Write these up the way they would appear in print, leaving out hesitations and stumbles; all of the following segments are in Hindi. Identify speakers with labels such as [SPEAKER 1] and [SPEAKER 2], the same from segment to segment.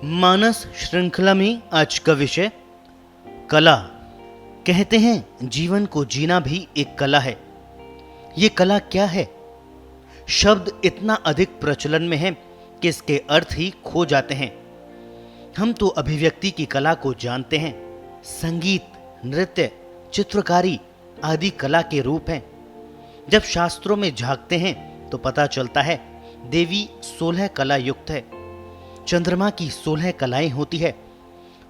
[SPEAKER 1] मानस श्रृंखला में आज का विषय कला। कहते हैं जीवन को जीना भी एक कला है। ये कला क्या है? शब्द इतना अधिक प्रचलन में है कि इसके अर्थ ही खो जाते हैं। हम तो अभिव्यक्ति की कला को जानते हैं। संगीत, नृत्य, चित्रकारी आदि कला के रूप हैं। जब शास्त्रों में झांकते हैं तो पता चलता है देवी 16 कला युक्त है। चंद्रमा की 16 कलाएं होती है।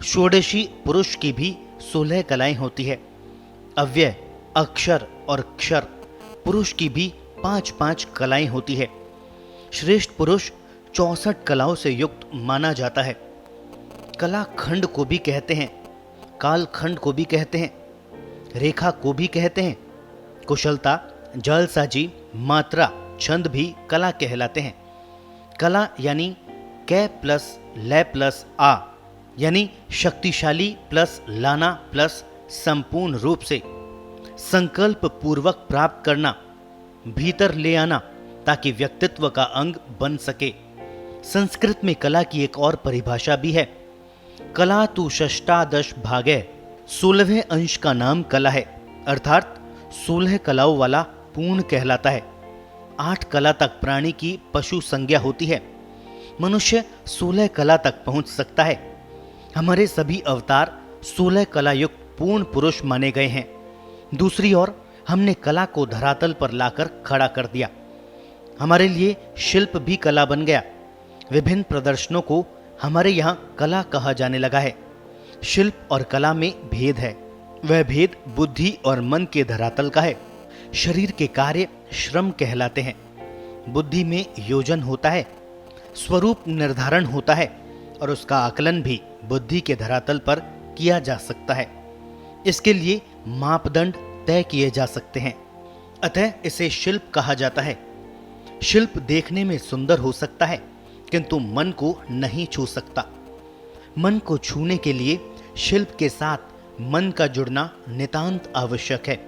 [SPEAKER 1] षोडशी पुरुष की भी 16 कलाएं होती है। अव्यय, अक्षर और क्षर पुरुष की भी 5-5 कलाएं होती है। श्रेष्ठ पुरुष 64 कलाओं से युक्त माना जाता है। कला खंड को भी कहते हैं, काल खंड को भी कहते हैं, रेखा को भी कहते हैं। कुशलता, जालसाजी, मात्रा, छंद भी कला कहलाते हैं। कला यानी कै प्लस लय प्लस आ, यानी शक्तिशाली प्लस लाना प्लस संपूर्ण रूप से संकल्प पूर्वक प्राप्त करना, भीतर ले आना ताकि व्यक्तित्व का अंग बन सके। संस्कृत में कला की एक और परिभाषा भी है। कला तु षष्टादश भागे, 16वें अंश का नाम कला है, अर्थात 16 कलाओं वाला पूर्ण कहलाता है। 8 कला तक प्राणी की पशु संज्ञा होती है। मनुष्य 16 कला तक पहुंच सकता है। हमारे सभी अवतार 16 कला युक्त पूर्ण पुरुष माने गए हैं। दूसरी ओर हमने कला को धरातल पर लाकर खड़ा कर दिया। हमारे लिए शिल्प भी कला बन गया। विभिन्न प्रदर्शनों को हमारे यहाँ कला कहा जाने लगा है। शिल्प और कला में भेद है। वह भेद बुद्धि और मन के धरातल का है। शरीर के कार्य श्रम कहलाते हैं। बुद्धि में योजन होता है, स्वरूप निर्धारण होता है और उसका आकलन भी बुद्धि के धरातल पर किया जा सकता है। इसके लिए मापदंड तय किए जा सकते हैं। अतः इसे शिल्प कहा जाता है। शिल्प देखने में सुंदर हो सकता है किंतु मन को नहीं छू सकता। मन को छूने के लिए शिल्प के साथ मन का जुड़ना नितांत आवश्यक है।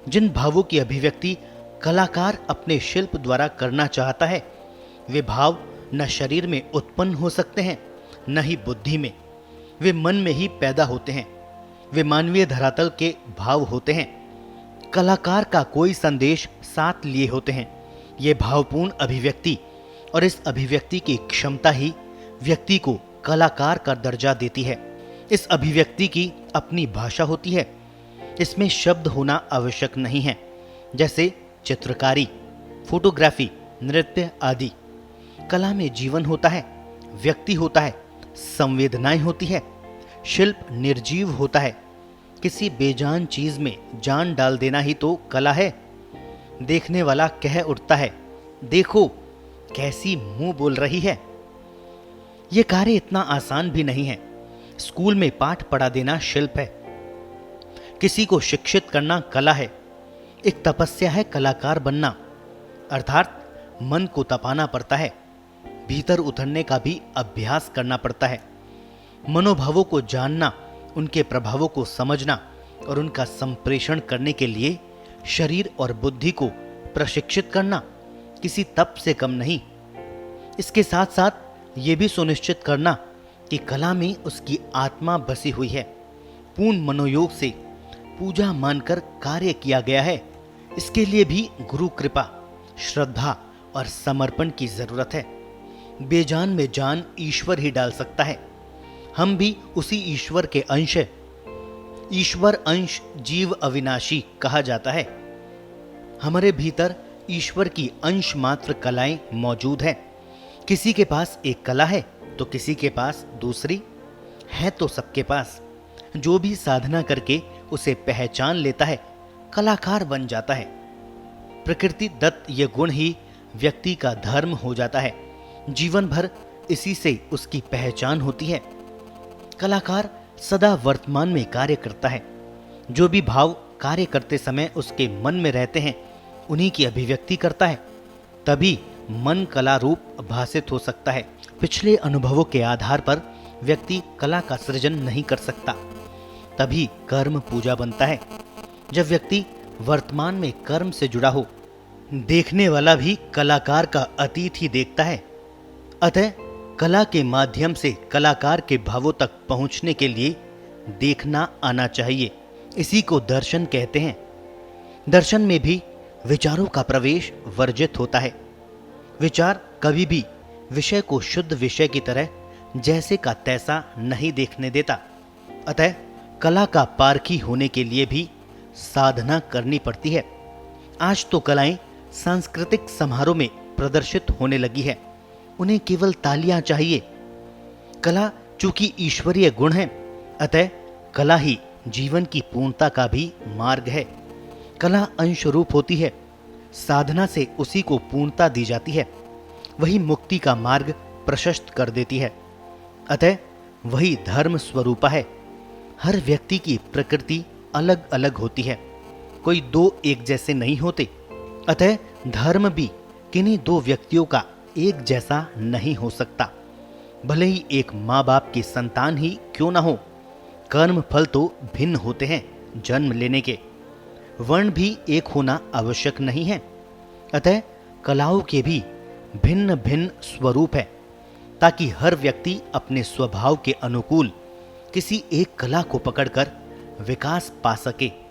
[SPEAKER 1] जिन भावों की अभिव्यक्ति कलाकार अपने शिल्प द्वारा करना चाहता है, वे भाव न शरीर में उत्पन्न हो सकते हैं न ही बुद्धि में। वे मन में ही पैदा होते हैं। वे मानवीय धरातल के भाव होते हैं। कलाकार का कोई संदेश साथ लिए होते हैं। ये भावपूर्ण अभिव्यक्ति और इस अभिव्यक्ति की क्षमता ही व्यक्ति को कलाकार का दर्जा देती है। इस अभिव्यक्ति की अपनी भाषा होती है। इसमें शब्द होना आवश्यक नहीं है, जैसे चित्रकारी, फोटोग्राफी, नृत्य आदि। कला में जीवन होता है, व्यक्ति होता है, संवेदनाएं होती है। शिल्प निर्जीव होता है। किसी बेजान चीज में जान डाल देना ही तो कला है। देखने वाला कह उठता है, देखो कैसी मुंह बोल रही है। यह कार्य इतना आसान भी नहीं है। स्कूल में पाठ पढ़ा देना शिल्प है। किसी को शिक्षित करना कला है। एक तपस्या है कलाकार बनना, अर्थात मन को तपाना पड़ता है। भीतर उतरने का भी अभ्यास करना पड़ता है। मनोभावों को जानना, उनके प्रभावों को समझना और उनका संप्रेषण करने के लिए शरीर और बुद्धि को प्रशिक्षित करना किसी तप से कम नहीं। इसके साथ साथ ये भी सुनिश्चित करना कि कला में उसकी आत्मा बसी हुई है। पूर्ण मनोयोग से पूजा मानकर कार्य किया गया है। इसके लिए भी गुरु कृपा, श्रद्धा और समर्पण की जरूरत है। बेजान में जान ईश्वर ही डाल सकता है। हम भी उसी ईश्वर के अंश हैं। ईश्वर अंश जीव अविनाशी कहा जाता है। हमारे भीतर ईश्वर की अंश मात्र कलाएं मौजूद हैं। किसी के पास एक कला है तो किसी के पास दूसरी है, तो सबके पास। जो भी साधना करके उसे पहचान लेता है, कलाकार बन जाता है। प्रकृति दत्त ये गुण ही व्यक्ति का धर्म हो जाता है। जीवन भर इसी से उसकी पहचान होती है। कलाकार सदा वर्तमान में कार्य करता है। जो भी भाव कार्य करते समय उसके मन में रहते हैं, उन्हीं की अभिव्यक्ति करता है। तभी मन कला रूप भासित हो सकता है। पिछले अनुभवों के आधार पर व्यक्ति कला का सृजन नहीं कर सकता। तभी कर्म पूजा बनता है। जब व्यक्ति वर्तमान में कर्म से जुड़ा हो, देखने वाला भी कलाकार का अतीत ही देखता है। अतः कला के माध्यम से कलाकार के भावों तक पहुंचने के लिए देखना आना चाहिए। इसी को दर्शन कहते हैं। दर्शन में भी विचारों का प्रवेश वर्जित होता है। विचार कभी भी विषय को शुद्ध विषय की तरह जैसे का तैसा नहीं देखने देता। अतः कला का पारखी होने के लिए भी साधना करनी पड़ती है। आज तो कलाएं सांस्कृतिक समारोह में प्रदर्शित होने लगी है। उन्हें केवल तालियां चाहिए। कला चूंकि ईश्वरीय गुण है, अतः कला ही जीवन की पूर्णता का भी मार्ग है। कला अंश रूप होती है। साधना से उसी को पूर्णता दी जाती है। वही मुक्ति का मार्ग प्रशस्त कर देती है। अतः वही धर्म स्वरूपा है। हर व्यक्ति की प्रकृति अलग अलग होती है। कोई दो एक जैसे नहीं होते। अतः धर्म भी किन्हीं दो व्यक्तियों का एक जैसा नहीं हो सकता। भले ही एक माँ बाप की संतान ही क्यों ना हो, कर्म फल तो भिन्न होते हैं जन्म लेने के। वर्ण भी एक होना आवश्यक नहीं है। अतः कलाओं के भी भिन्न भिन्न स्वरूप है, ताकि हर व्यक्ति अपने स्वभाव के अनुकूल किसी एक कला को पकड़कर विकास पा सके।